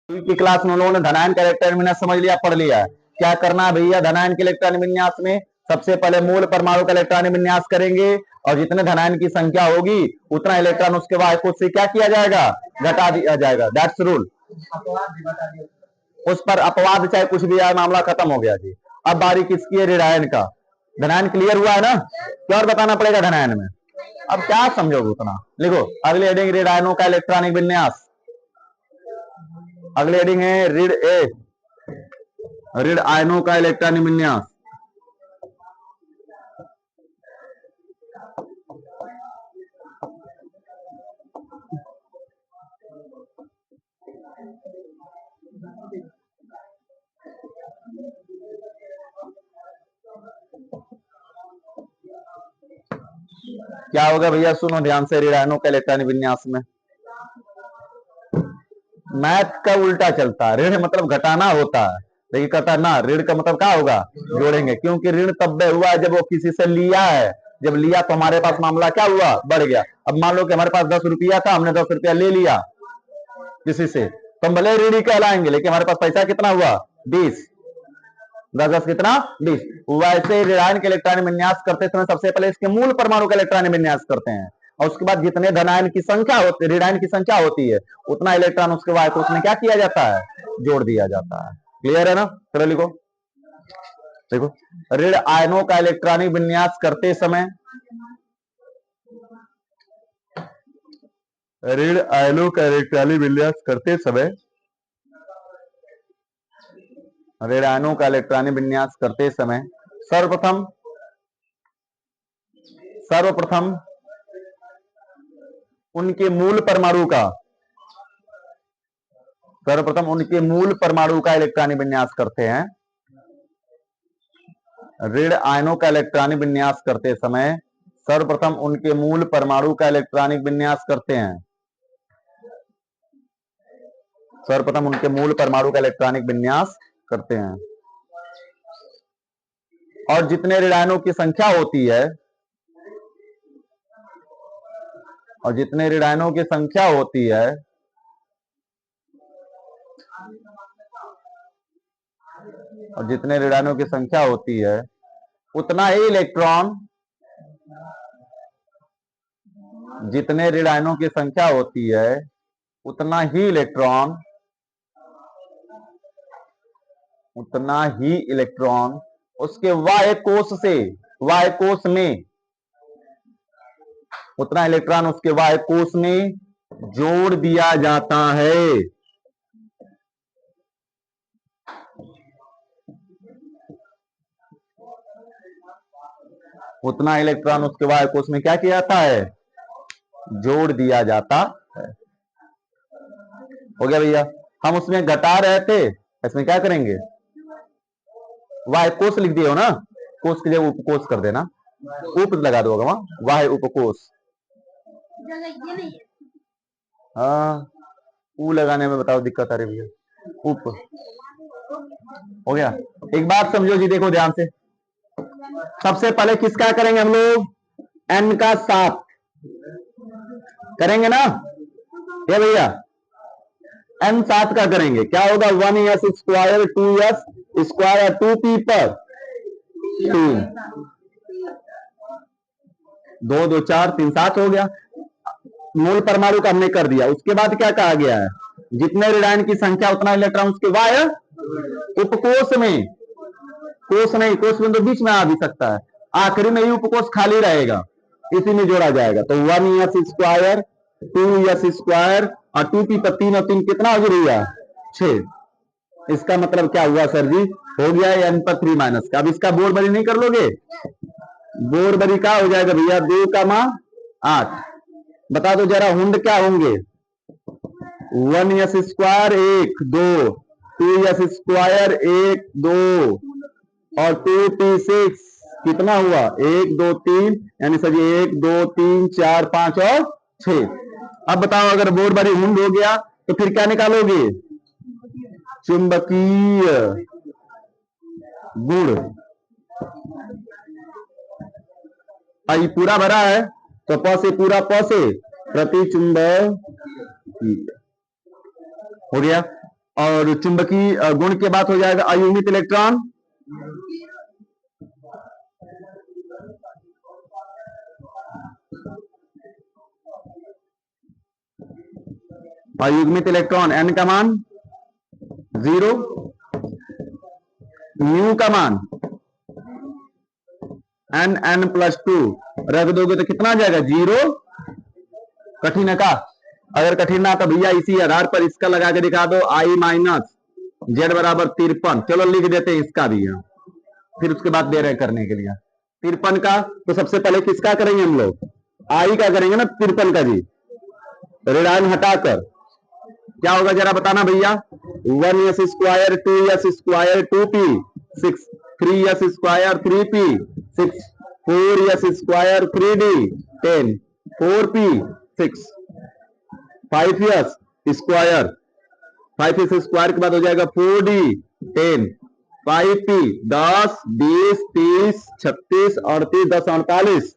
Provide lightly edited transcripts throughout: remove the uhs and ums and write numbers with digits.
की क्लास में लोगों ने धनायन का इलेक्ट्रॉन विन्यास समझ लिया, पढ़ लिया है। क्या करना है भैया, धनायन के इलेक्ट्रॉन विन्यास में सबसे पहले मूल परमाणु का इलेक्ट्रॉन विन्यास करेंगे और जितने धनायन की संख्या होगी उतना इलेक्ट्रॉन उसके बाद खुद से क्या किया जाएगा, घटा दिया जाएगा। That's rule. उस पर अपवाद चाहे कुछ भी आए, मामला खत्म हो गया जी। अब बारी किसकी है, ऋणायन का। धनायन क्लियर हुआ है ना, क्या और बताना पड़ेगा धनायन में। अब क्या समझोगे उतना, लिखो अगले हेडिंग ऋणायनों का इलेक्ट्रॉनिक विन्यास। अगले हेडिंग है ऋण ए, ऋण आयनों का इलेक्ट्रॉनिक विन्यास। क्या होगा भैया, सुनो ध्यान से। ऋण आयनों का इलेक्ट्रॉनिक विन्यास में मैथ का उल्टा चलता है। ऋण मतलब घटाना होता है, लेकिन घटाना, ऋण का मतलब क्या होगा, जोड़ेंगे। क्योंकि ऋण तब हुआ है जब वो किसी से लिया है, जब लिया तो हमारे पास मामला क्या हुआ, बढ़ गया। अब मान लो कि हमारे पास 10 रुपया था, हमने 10 रुपया ले लिया किसी से, तो हम भले ऋणी कहलाएंगे, लेकिन हमारे पास पैसा कितना हुआ, 20। 10 10 कितना, 20। वैसे ऋणायन के इलेक्ट्रॉनिक विन्यास करते समय सबसे पहले इसके मूल परमाणु का इलेक्ट्रॉनिक विन्यास करते हैं, और उसके बाद जितने धनायन की संख्या होती है, ऋणायन की संख्या होती है, उतना इलेक्ट्रॉन उसके बाद उसमें क्या किया जाता है, जोड़ दिया जाता है। क्लियर है ना, चलो लिखो। देखो, ऋण आयनों का इलेक्ट्रॉनिक विन्यास करते समय, ऋण आयनों का इलेक्ट्रॉनिक विन्यास करते समय, ऋण आयनों का इलेक्ट्रॉनिक विन्यास करते समय सर्वप्रथम उनके मूल परमाणु का, सर्वप्रथम उनके मूल परमाणु का इलेक्ट्रॉनिक विन्यास करते हैं। ऋण आयनों का इलेक्ट्रॉनिक विन्यास करते समय सर्वप्रथम उनके मूल परमाणु का इलेक्ट्रॉनिक विन्यास करते हैं। सर्वप्रथम उनके मूल परमाणु का इलेक्ट्रॉनिक विन्यास करते हैं, और जितने ऋण आयनों की संख्या होती है, और जितने ऋण आयनों की संख्या होती है, और जितने ऋण आयनों की संख्या होती है, उतना ही इलेक्ट्रॉन, जितने ऋण आयनों की संख्या होती है उतना ही इलेक्ट्रॉन, उतना ही इलेक्ट्रॉन उसके वाह्य कोश से, वाह्य कोश में, उतना इलेक्ट्रॉन उसके वाह्य कोश में जोड़ दिया जाता है। उतना इलेक्ट्रॉन उसके वाह्य कोश में क्या किया जाता है, जोड़ दिया जाता है। हो गया भैया। हम उसमें घटा रहे थे, इसमें क्या करेंगे, वाह्य कोश लिख दिए हो ना, कोश के लिए उपकोश कर देना, उप लगा दो वहां, वाह्य उपकोश। हाँ, ऊ लगाने में बताओ दिक्कत आ रही भैया, उप। हो गया। एक बात समझो जी, देखो ध्यान से। सबसे पहले किसका करेंगे हम लोग, एन का 7 करेंगे ना, ये भैया एन 7 का करेंगे। क्या होगा, 1s square 2s square 2p पर 3, 2 2 4 3 7 हो गया। मूल परमाणु का हमने कर दिया। उसके बाद क्या कहा गया है, जितने ऋणायन की संख्या उतना इलेक्ट्रॉन उसके वाह्य उपकोश में, कोश नहीं, कोश में तो बीच में आ भी सकता है, आखिरी में ही उपकोश खाली रहेगा, इसी में जोड़ा जाएगा। तो 1s स्क्वायर 2s स्क्वायर और 2p पर 3 और 3 कितना हो गया, 6। इसका मतलब क्या हुआ सर जी, हो गया n पर 3 माइनस का। अब इसका बोर बरी नहीं कर लोगे, बोर बरी क्या हो जाएगा भैया, 2 का मां 8। बता दो जरा हुंड क्या होंगे, 1s स्क्वायर 1 2, 2s स्क्वायर 1 2 और 2p6 कितना हुआ, 1 2 3, यानी सर 1 2 3 4 5 और 6। अब बताओ अगर बोर बरी हुंड हो गया तो फिर क्या निकालोगे, चुंबकीय गुण। आई पूरा भरा है तो प से पूरा प से प्रति चुंबक हो गया। और चुंबकीय गुण के बाद हो जाएगा अयुग्मित इलेक्ट्रॉन, अयुग्मित इलेक्ट्रॉन n का मान 0, म्यू का मान n+2 रख दोगे तो कितना आ जाएगा 0। कठिन है का? अगर कठिन ना तो भैया इसी आधार पर इसका लगा के दिखा दो, I - Z बराबर 53। चलो लिख देते हैं इसका भी, फिर उसके बाद दे रहे करने के लिए 53 का। तो सबसे पहले किसका करेंगे हम लोग? I का करेंगे ना 53 का जी, ऋणायन हटाकर क्या होगा जरा बताना भैया। 1s² 2s² 2p 6, 3s² 3p 6, 4s² 3d 10, 4p 6, 5s² 5s² के बाद हो जाएगा 4d 10, 5p 10 20 30 36 38 10 48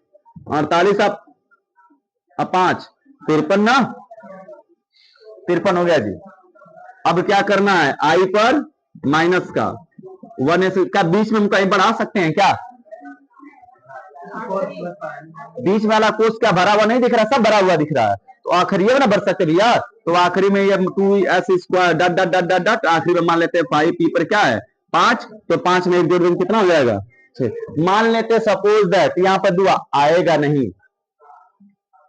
48 अब 5 53 ना, 53 हो गया जी। अब क्या करना है? आई पर माइनस का 1s का बीच में हम कहीं बढ़ा सकते हैं क्या? बीच वाला कोष क्या भरा हुआ नहीं दिख रहा? सब भरा हुआ दिख रहा है, तो आखिरी में ना बढ़ सकते भैया। तो आखिरी में ये 2s² डट डट डट डट डट, आखिरी में मान लेते हैं 5p पर क्या है 5, तो 5 में 1 जोड़ देंगे कितना हो जाएगा 6। मान लेते सपोज दैट यहाँ पर 2 आएगा नहीं,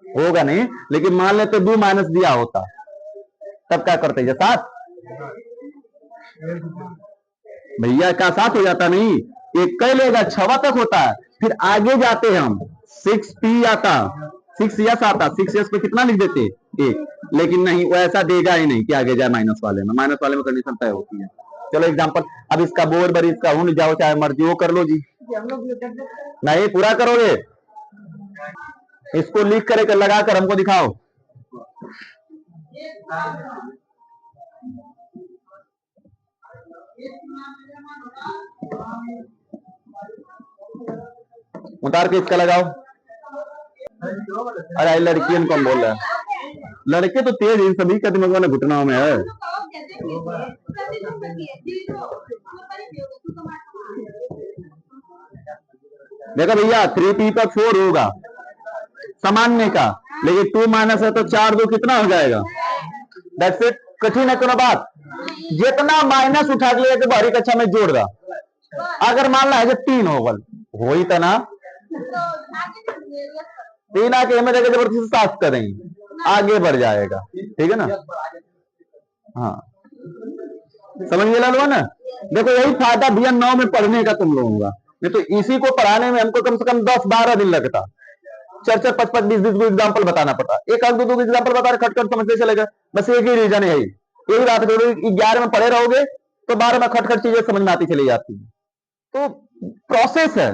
होगा नहीं, लेकिन मान लेते 2 माइनस दिया होता तब क्या करते? ये 7 भैया का 7 हो जाता नहीं, एक कह लेगा 6 तक होता है। फिर आगे जाते हम 6p आता, 6s आता, 6s पे कितना लिख देते 1, लेकिन नहीं वो ऐसा देगा ही नहीं कि आगे जाए माइनस वाले में। माइनस वाले में कंडीशन तय होती है। चलो एग्जांपल, अब इसका बोर्ड पर इसका हुन जाओ चाहे मर्जी वो कर लो जी। नहीं पूरा करोगे, इसको लिख कर लगा कर हमको दिखाओ। उतार के इसका लगाओ। अरे लड़कियों कौन बोल रहा है? लड़के तो तेज इन सभी का दिमाग में घुटनाओं में है। देखो भैया 3p पर 4 होगा सामान्य का, लेकिन 2 माइनस है तो 4 2 कितना हो जाएगा? That's it. कठिन है कोनो बात? जितना माइनस उठा के लेके बाहरी कक्षा में जोड़ रहा, अगर मान ला है 3 होगा हो ही था ना, 3 आके हमें जगह जबरदस्ती साफ करेंगे, आगे बढ़ जाएगा, ठीक है ना? हाँ समझ गए लालवा ना? देखो यही फायदा भैया 9 में पढ़ने का तुम लोगों का, नहीं तो इसी को पढ़ाने में हमको कम से कम 10-12 दिन लगता, 4-4 5-5 20-20 को एग्जाम्पल बताना पड़ता। एक आध दो एग्जाम्पल बता रहे खटखट समझते चलेगा, बस एक ही रीजन है, यही बात है। 11 में पढ़े रहोगे तो 12 में खटखट चीजें समझ में आती चली जाती है। तो प्रोसेस है।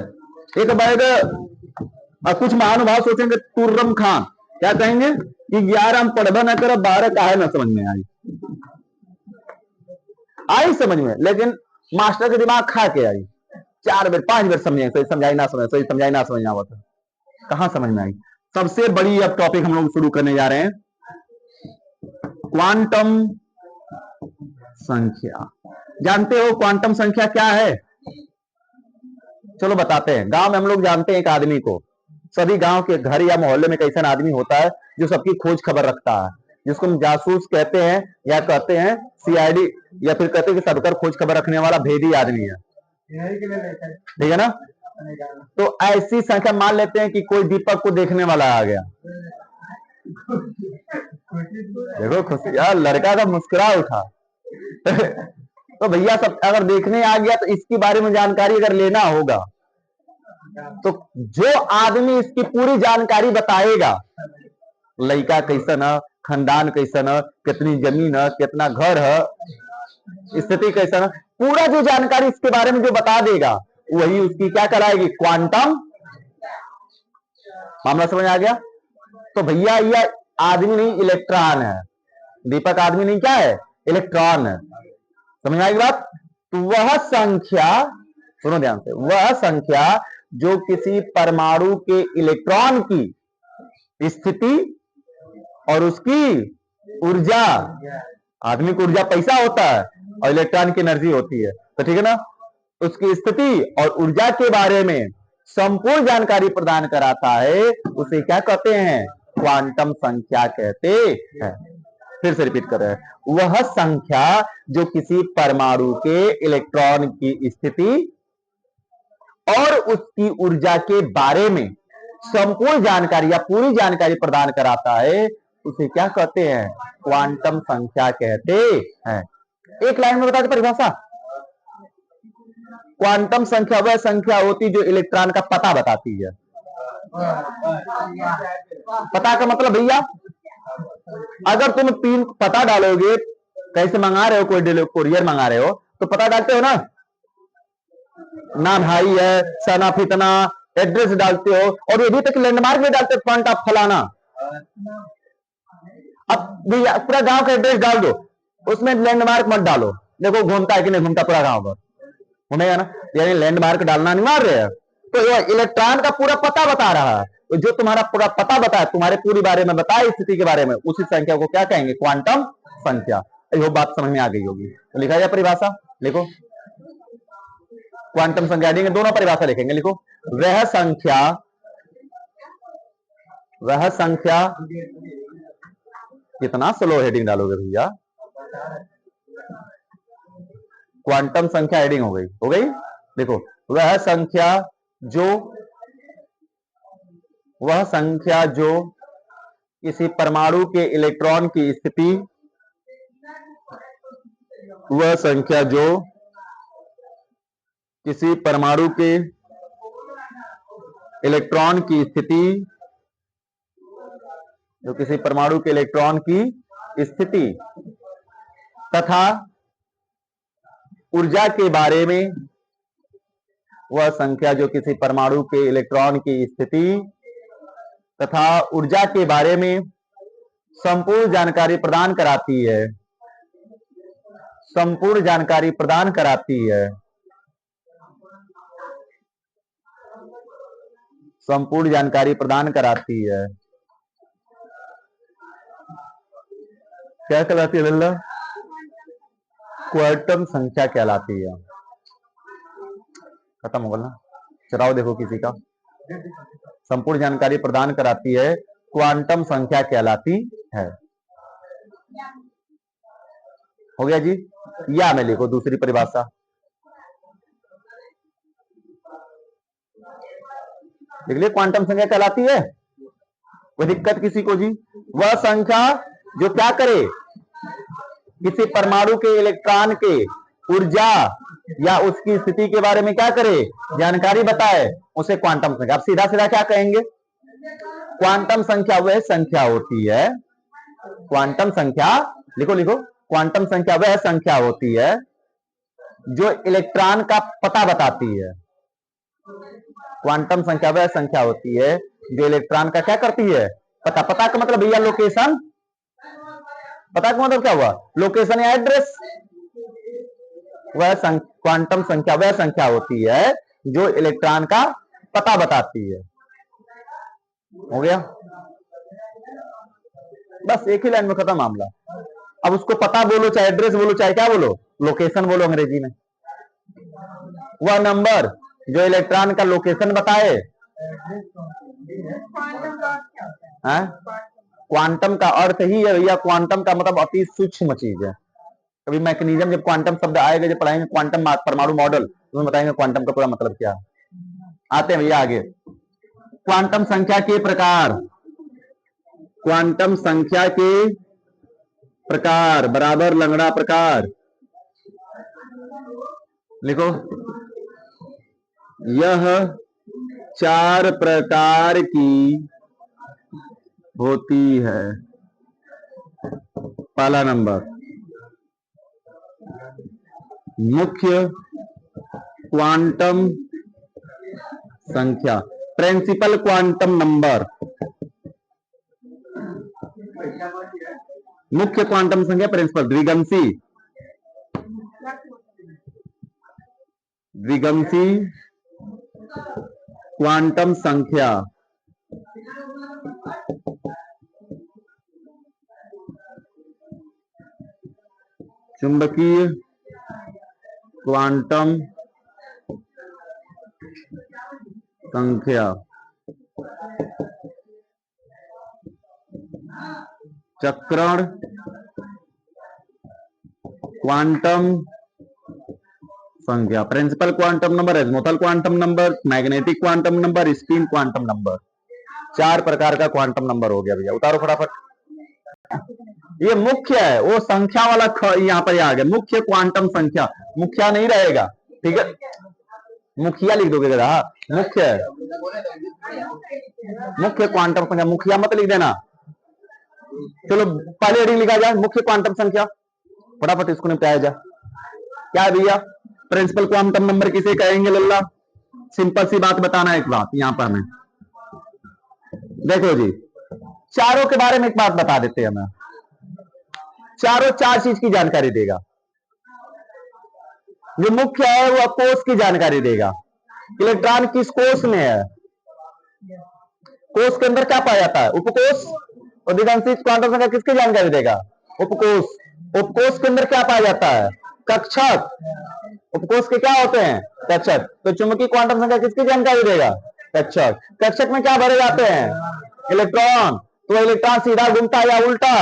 एक बार कुछ महानुभाव सोचेंगे तुर्रम खान क्या कहेंगे कि 11 हम पढ़बा ना कर 12 काहे ना समझ में आई समझ में, लेकिन मास्टर के दिमाग खा के आई 4 बार 5 बार समझे, सही समझाई ना समझ, सही समझाई ना समझ आवत, कहां समझ में आई। सबसे बड़ी अब टॉपिक हम लोग शुरू करने जा रहे हैं, क्वांटम संख्या। जानते हो क्वांटम संख्या क्या है? चलो बताते हैं। गांव में हम लोग जानते हैं एक आदमी को, सभी गांव के घर या मोहल्ले में कैसा आदमी होता है जो सबकी खोज खबर रखता है, जिसको हम जासूस कहते हैं या कहते हैं सीआईडी, या फिर कहते हैं कि सबकर खोज खबर रखने वाला भेदी आदमी है, ठीक है ना? तो ऐसी संख्या मान लेते हैं कि कोई दीपक को देखने वाला आ गया, देखो खुशी यार, लड़का का मुस्कुरा उठा तो भैया सब अगर देखने आ गया तो इसके बारे में जानकारी अगर लेना होगा तो जो आदमी इसकी पूरी जानकारी बताएगा, लड़का कैसन है, खानदान कैसन है, कितनी जमीन है, कितना घर है, स्थिति कैसन है, पूरा जो जानकारी इसके बारे में जो बता देगा वही उसकी क्या कराएगी? क्वांटम। मामला समझ आ गया? तो भैया यह आदमी नहीं इलेक्ट्रॉन है, दीपक आदमी नहीं क्या है? इलेक्ट्रॉन है। समझ आएगी बात? तो वह संख्या, सुनो ध्यान से, वह संख्या जो किसी परमाणु के इलेक्ट्रॉन की स्थिति और उसकी ऊर्जा आदमिक ऊर्जा पैसा होता है और इलेक्ट्रॉन की एनर्जी होती है, तो ठीक है ना। उसकी स्थिति और ऊर्जा के बारे में संपूर्ण जानकारी प्रदान कराता है, उसे क्या कहते हैं? क्वांटम संख्या कहते हैं। फिर से रिपीट कर रहे हैं, वह संख्या जो किसी परमाणु के इलेक्ट्रॉन की स्थिति और उसकी ऊर्जा के बारे में संपूर्ण जानकारी या पूरी जानकारी प्रदान कराता है, उसे क्या कहते हैं? क्वांटम संख्या कहते हैं। एक लाइन में बता दे परिभाषा। क्वांटम संख्या वह संख्या होती जो इलेक्ट्रॉन का पता बताती है। पता का मतलब भैया, अगर तुम 3 पता डालोगे, कैसे मंगा रहे हो, कोई कुरियर मंगा रहे हो तो पता डालते हो ना, नाम भाई है, सन ऑफ इतना, एड्रेस डालते हो, और ये भी तक लैंडमार्क में डालते हो, पॉइंट ऑफ फलाना। अब भैया पूरा गांव का एड्रेस डाल दो, उसमें लैंडमार्क मत डालो, देखो घूमता है कि नहीं घूमता पूरा गांव पर, घूमेगा ना। यानी लैंडमार्क डालना अनिवार्य है। तो यह इलेक्ट्रॉन का पूरा पता बता रहा है, तो जो तुम्हारा पूरा पता बताए, तुम्हारे पूरी बारे में बताए, स्थिति के बारे में, उसी संख्या को क्या कहेंगे? क्वांटम संख्या। ये बात समझ में आ गई होगी। तो लिखा जाए परिभाषा, लिखो क्वांटम संख्या, दोनों परिभाषा लिखेंगे, लिखो वह संख्या कितना स्लो हेडिंग डालोगे भैया, क्वांटम संख्या हेडिंग हो गई। देखो, वह संख्या जो किसी परमाणु के इलेक्ट्रॉन की स्थिति, वह संख्या जो किसी परमाणु के इलेक्ट्रॉन की स्थिति, जो किसी परमाणु के इलेक्ट्रॉन की स्थिति तथा ऊर्जा के बारे में, वह संख्या जो किसी परमाणु के इलेक्ट्रॉन की स्थिति तथा ऊर्जा के बारे में संपूर्ण जानकारी प्रदान कराती है, संपूर्ण जानकारी प्रदान कराती है, संपूर्ण जानकारी प्रदान कराती है। क्या कहलाती है लल्ला? क्वांटम संख्या कहलाती है। खत्म होगा ना, चलाओ देखो किसी का, संपूर्ण जानकारी प्रदान कराती है, क्वांटम संख्या कहलाती है। हो गया जी। या मैं लिखो दूसरी परिभाषा, देख लिया, क्वांटम संख्या कहलाती है। कोई दिक्कत किसी को जी? वह संख्या जो क्या करे, किसी परमाणु के इलेक्ट्रॉन के ऊर्जा या उसकी स्थिति के बारे में क्या करे, जानकारी बताए, उसे क्वांटम संख्या। अब सीधा सीधा क्या कहेंगे? क्वांटम संख्या वह संख्या होती है, क्वांटम संख्या, लिखो लिखो, क्वांटम संख्या वह संख्या होती है जो इलेक्ट्रॉन का पता बताती है। क्वांटम संख्या वह संख्या होती है जो इलेक्ट्रॉन का क्या करती है? पता। पता का मतलब भैया लोकेशन, पता का मतलब क्या हुआ? लोकेशन या एड्रेस। वह क्वांटम संख्या वह संख्या होती है जो इलेक्ट्रॉन का पता बताती है। हो गया, बस एक ही लाइन में खत्म मामला। अब उसको पता बोलो, चाहे एड्रेस बोलो, चाहे क्या बोलो, लोकेशन बोलो अंग्रेजी में। वह नंबर जो इलेक्ट्रॉन का लोकेशन बताए। क्वांटम का अर्थ ही है भैया, क्वांटम का मतलब अति सूक्ष्म चीज है। कभी मैकेनिज्म, जब क्वांटम शब्द आएगा, जब पढ़ाएंगे क्वांटम परमाणु मॉडल, तो बताएंगे क्वांटम का पूरा मतलब क्या। आते हैं भैया आगे। क्वांटम संख्या के प्रकार, क्वांटम संख्या के प्रकार बराबर लंगड़ा प्रकार, लिखो, यह 4 प्रकार की होती है। पहला नंबर, मुख्य क्वांटम संख्या, प्रिंसिपल क्वांटम नंबर। मुख्य क्वांटम संख्या, प्रिंसिपल। द्विगंशी क्वांटम संख्या, चुंबकीय क्वांटम संख्या चक्रण क्वांटम संख्या, principal quantum number, azimuthal quantum number, magnetic quantum number, spin quantum number, 4 प्रकार का क्वांटम नंबर हो गया भैया। उतारो फटाफट। ये मुख्य है, वो संख्या वाला यहाँ पर आ गया, मुख्य क्वांटम संख्या, मुखिया नहीं रहेगा, ठीक है, मुखिया लिख दोगे जरा, मुख्य है, मुख्य क्वांटम संख्या, मुखिया मत लिख देना। चलो पहले हेडिंग लिखा जाए, मुख्य क्वांटम संख्या, फटाफट इसको निपटाया जाए। क्या है भैया, प्रिंसिपल क्वांटम नंबर किसे कहेंगे लल्ला? सिंपल सी बात बताना, एक बात यहां पर हमें देखो जी, चारों के बारे में एक बात बता देते हैं, हमें चारों 4 चीज की जानकारी देगा। जो मुख्य है वो कोष की जानकारी देगा, इलेक्ट्रॉन किस कोष में है, कोष के अंदर क्या पाया जाता है, उपकोष, और द्विगंशीय क्वांटम संख्या किसकी जानकारी देगा, उपकोष, उपकोष के अंदर क्या पाया जाता है, कक्षक, उपकोष के क्या होते हैं, कक्षक, तो चुंबकीय क्वांटम संख्या किसकी जानकारी देगा, कक्षक, कक्षक में क्या भरे जाते हैं, इलेक्ट्रॉन, तो इलेक्ट्रॉन सीधा घूमता है या उल्टा,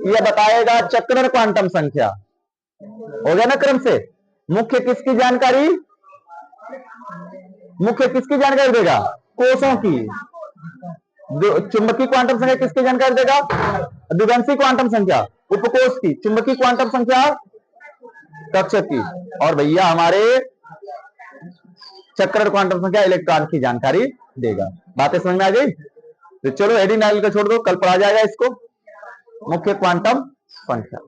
यह बताएगा चक्रण क्वांटम संख्या। हो गया ना क्रम से। मुख्य किसकी जानकारी, मुख्य किसकी जानकारी देगा, कोषों की, चुंबकीय क्वांटम संख्या किसकी जानकारी देगा, द्विगंशीय क्वांटम संख्या उपकोष की, चुंबकीय क्वांटम संख्या कक्षक की, और भैया हमारे चक्रण क्वांटम संख्या इलेक्ट्रॉन की जानकारी देगा। बातें समझ में आ गई? तो चलो हेडिंग डाल के छोड़ दो, कल पढ़ा जाएगा इसको, मुख्य क्वांटम संख्या।